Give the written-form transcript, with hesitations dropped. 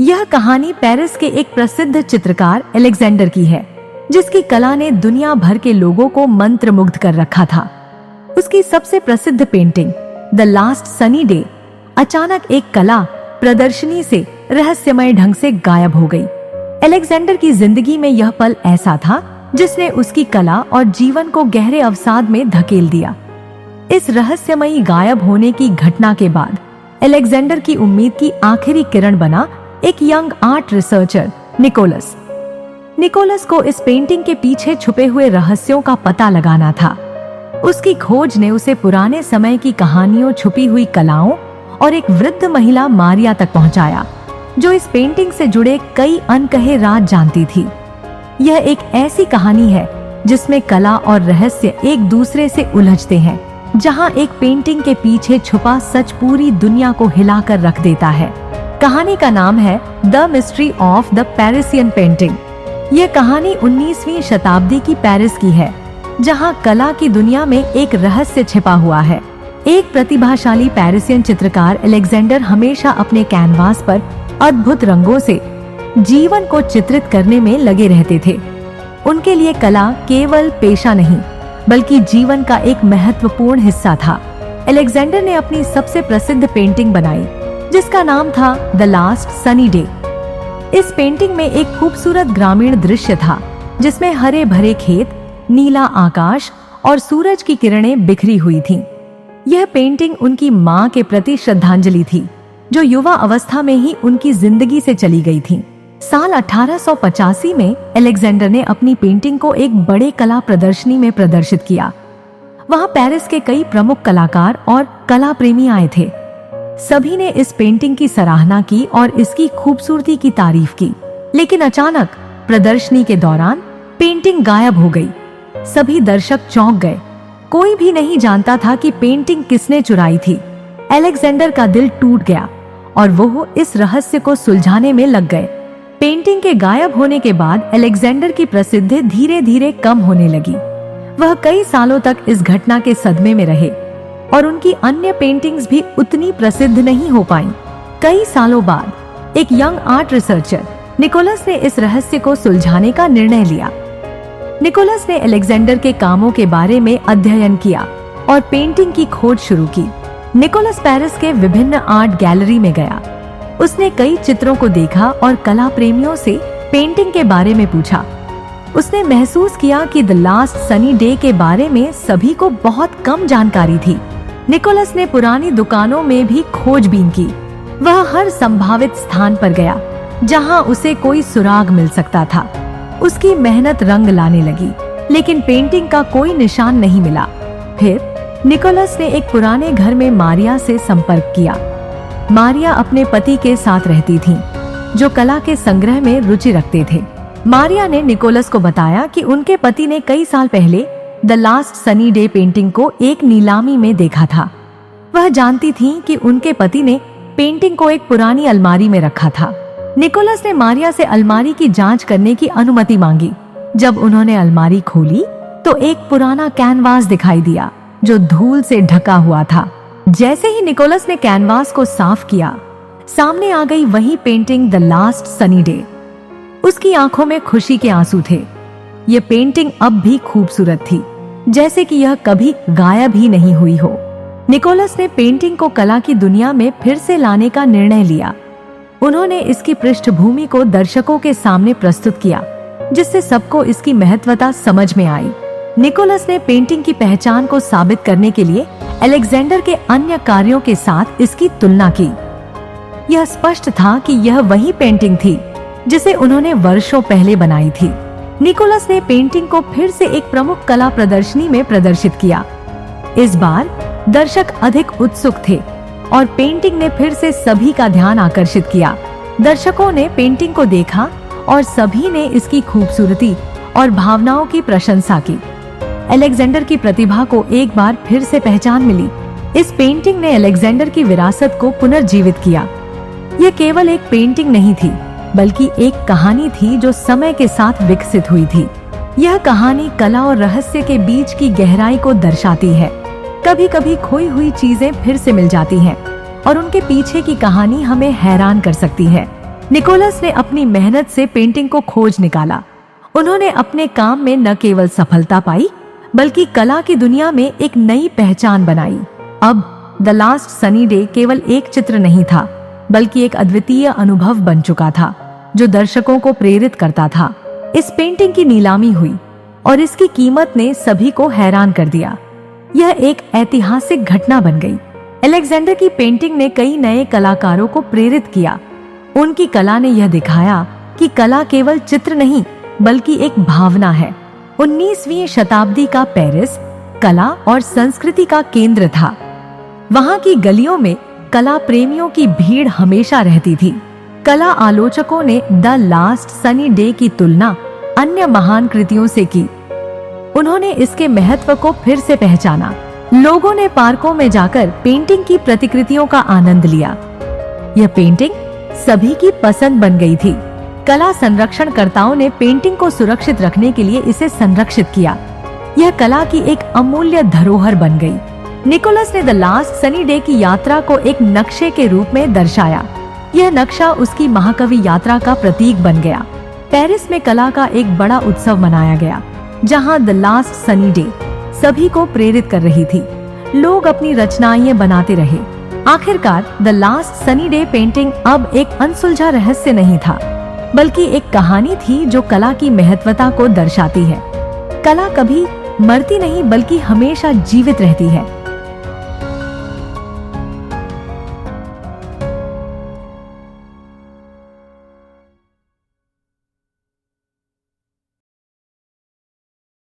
यह कहानी पेरिस के एक प्रसिद्ध चित्रकार अलेक्जेंडर की है, जिसकी कला ने दुनिया भर के लोगों को मंत्रमुग्ध कर रखा था। उसकी सबसे प्रसिद्ध painting the last sunny day अचानक एक कला प्रदर्शनी से रहस्यमय ढंग से गायब हो गई। अलेक्जेंडर की जिंदगी में यह पल ऐसा था जिसने उसकी कला और जीवन को गहरे अवसाद में धकेल दिया। इस रहस्यमयी गायब होने की घटना के बाद अलेक्जेंडर की उम्मीद की आखिरी किरण बना एक यंग आर्ट रिसर्चर निकोलस को इस पेंटिंग के पीछे छुपे हुए रहस्यों का पता लगाना था। उसकी खोज ने उसे पुराने समय की कहानियों, छुपी हुई कलाओं और एक वृद्ध महिला मारिया तक पहुंचाया, जो इस पेंटिंग से जुड़े कई अनकहे राज जानती थी। यह एक ऐसी कहानी है जिसमें कला और रहस्य एक दूसरे से उलझते हैं, जहां एक पेंटिंग के पीछे छुपा सच पूरी दुनिया को हिलाकर रख देता है। कहानी का नाम है the mystery of the Parisian painting. यह कहानी 19वीं शताब्दी की पेरिस की है, जहां कला की दुनिया में एक रहस्य छिपा हुआ है। एक प्रतिभाशाली पेरिसियन चित्रकार अलेक्जेंडर हमेशा अपने कैनवास पर अद्भुत रंगों से जीवन को चित्रित करने में लगे रहते थे। उनके लिए कला केवल पेशा नहीं, बल्कि जीवन का एक महत्वपूर्ण हिस्सा था। अलेक्जेंडर ने अपनी सबसे प्रसिद्ध पेंटिंग बनाई, जिसका नाम था द लास्ट सनी डे। इस पेंटिंग में एक खूबसूरत ग्रामीण दृश्य था, जिसमें हरे भरे खेत, नीला आकाश और सूरज की किरणें बिखरी हुई थीं। यह पेंटिंग उनकी मां के प्रति श्रद्धांजलि थी, जो युवा अवस्था में ही उनकी जिंदगी से चली गई थी। साल 1885 में अलेक्जेंडर ने अपनी पेंटिंग को एक बड़े कला प्रदर्शनी में प्रदर्शित किया। वहां पेरिस के कई प्रमुख कलाकार और कला प्रेमी आए थे। सभी ने इस पेंटिंग की सराहना की और इसकी खूबसूरती की तारीफ की। लेकिन अचानक प्रदर्शनी के दौरान पेंटिंग गायब हो गई। सभी दर्शक चौंक गए। कोई भी नहीं जानता था कि पेंटिंग किसने चुराई थी। अलेक्जेंडर का दिल टूट गया और वो इस रहस्य को सुलझाने में लग गए। पेंटिंग के गायब होने के बाद अलेक्जेंडर की प्रसिद्धि धीरे धीरे कम होने लगी। वह कई सालों तक इस घटना के सदमे में रहे और उनकी अन्य पेंटिंग्स भी उतनी प्रसिद्ध नहीं हो पाईं। कई सालों बाद एक यंग आर्ट रिसर्चर निकोलस ने इस रहस्य को सुलझाने का निर्णय लिया। निकोलस ने अलेक्जेंडर के कामों के बारे में अध्ययन किया और पेंटिंग की खोज शुरू की। निकोलस पेरिस के विभिन्न आर्ट गैलरी में गया। उसने कई चित्रों को देखा और कला प्रेमियों से पेंटिंग के बारे में पूछा। उसने महसूस किया कि द लास्ट सनी डे के बारे में सभी को बहुत कम जानकारी थी। निकोलस ने पुरानी दुकानों में भी खोजबीन की। वह हर संभावित स्थान पर गया जहां उसे कोई सुराग मिल सकता था। उसकी मेहनत रंग लाने लगी, लेकिन पेंटिंग का कोई निशान नहीं मिला। फिर निकोलस ने एक पुराने घर में मारिया से संपर्क किया। मारिया अपने पति के साथ रहती थीं, जो कला के संग्रह में रुचि रखते थे। मारिया ने निकोलस को बताया कि उनके पति ने कई साल पहले the last sunny day painting को एक नीलामी में देखा था। वह जानती थी कि उनके पति ने पेंटिंग को एक पुरानी अलमारी में रखा था। निकोलस ने मारिया से अलमारी की जांच करने की अनुमति मांगी। जब उन्होंने अलमारी खोली तो एक पुराना कैनवास दिखाई दिया, जो धूल से ढका हुआ था। जैसे ही निकोलस ने कैनवास को साफ किया, सामने आ गई वही painting the last sunny day. उसकी आंखों में खुशी के आंसू थे। ये पेंटिंग अब भी खूबसूरत थी, जैसे कि यह कभी गायब ही नहीं हुई हो। निकोलस ने पेंटिंग को कला की दुनिया में फिर से लाने का निर्णय लिया। उन्होंने इसकी पृष्ठभूमि को दर्शकों के सामने प्रस्तुत किया, जिससे सबको इसकी महत्वता समझ में आई। निकोलस ने पेंटिंग की पहचान को साबित करने के लिए अलेक्जेंडर के अन्य कार्यों के साथ इसकी तुलना की। यह स्पष्ट था कि यह वही पेंटिंग थी जिसे उन्होंने वर्षों पहले बनाई थी। निकोलस ने पेंटिंग को फिर से एक प्रमुख कला प्रदर्शनी में प्रदर्शित किया। इस बार दर्शक अधिक उत्सुक थे और पेंटिंग ने फिर से सभी का ध्यान आकर्षित किया। दर्शकों ने पेंटिंग को देखा और सभी ने इसकी खूबसूरती और भावनाओं की प्रशंसा की। अलेक्जेंडर की प्रतिभा को एक बार फिर से पहचान मिली। इस पेंटिंग ने अलेक्जेंडर की विरासत को पुनर्जीवित किया। यह केवल एक पेंटिंग नहीं थी, बल्कि एक कहानी थी जो समय के साथ विकसित हुई थी। यह कहानी कला और रहस्य के बीच की गहराई को दर्शाती है। कभी कभी खोई हुई चीजें फिर से मिल जाती हैं और उनके पीछे की कहानी हमें हैरान कर सकती है। निकोलस ने अपनी मेहनत से पेंटिंग को खोज निकाला। उन्होंने अपने काम में न केवल सफलता पाई बल्कि कला की दुनिया में एक नई पहचान बनाई। अब द लास्ट सनी डे केवल एक चित्र नहीं था बल्कि एक अद्वितीय अनुभव बन चुका था जो दर्शकों को प्रेरित करता था। इस पेंटिंग की नीलामी हुई और इसकी कीमत ने सभी को हैरान कर दिया। यह एक ऐतिहासिक घटना बन गई। अलेक्जेंडर की पेंटिंग ने कई नए कलाकारों को प्रेरित किया। उनकी कला ने यह दिखाया कि कला केवल चित्र नहीं बल्कि एक भावना है। 19वीं शताब्दी का पेरिस कला और संस्कृति का केंद्र था। वहां की गलियों में कला प्रेमियों की भीड़ हमेशा रहती थी। कला आलोचकों ने द लास्ट सनी डे की तुलना अन्य महान कृतियों से की। उन्होंने इसके महत्व को फिर से पहचाना। लोगों ने पार्कों में जाकर पेंटिंग की प्रतिकृतियों का आनंद लिया। यह पेंटिंग सभी की पसंद बन गई थी। कला संरक्षणकर्ताओं ने पेंटिंग को सुरक्षित रखने के लिए इसे संरक्षित किया। यह कला की एक अमूल्य धरोहर बन गई। निकोलस ने द लास्ट सनी डे की यात्रा को एक नक्शे के रूप में दर्शाया। यह नक्शा उसकी महाकवि यात्रा का प्रतीक बन गया। पेरिस में कला का एक बड़ा उत्सव मनाया गया, जहां द लास्ट सनी डे सभी को प्रेरित कर रही थी। लोग अपनी रचनाएं बनाते रहे। आखिरकार the last sunny day painting अब एक अनसुलझा रहस्य नहीं था, बल्कि एक कहानी थी जो कला की महत्वता को दर्शाती है। कला कभी मरती नहीं बल्कि हमेशा जीवित रहती है।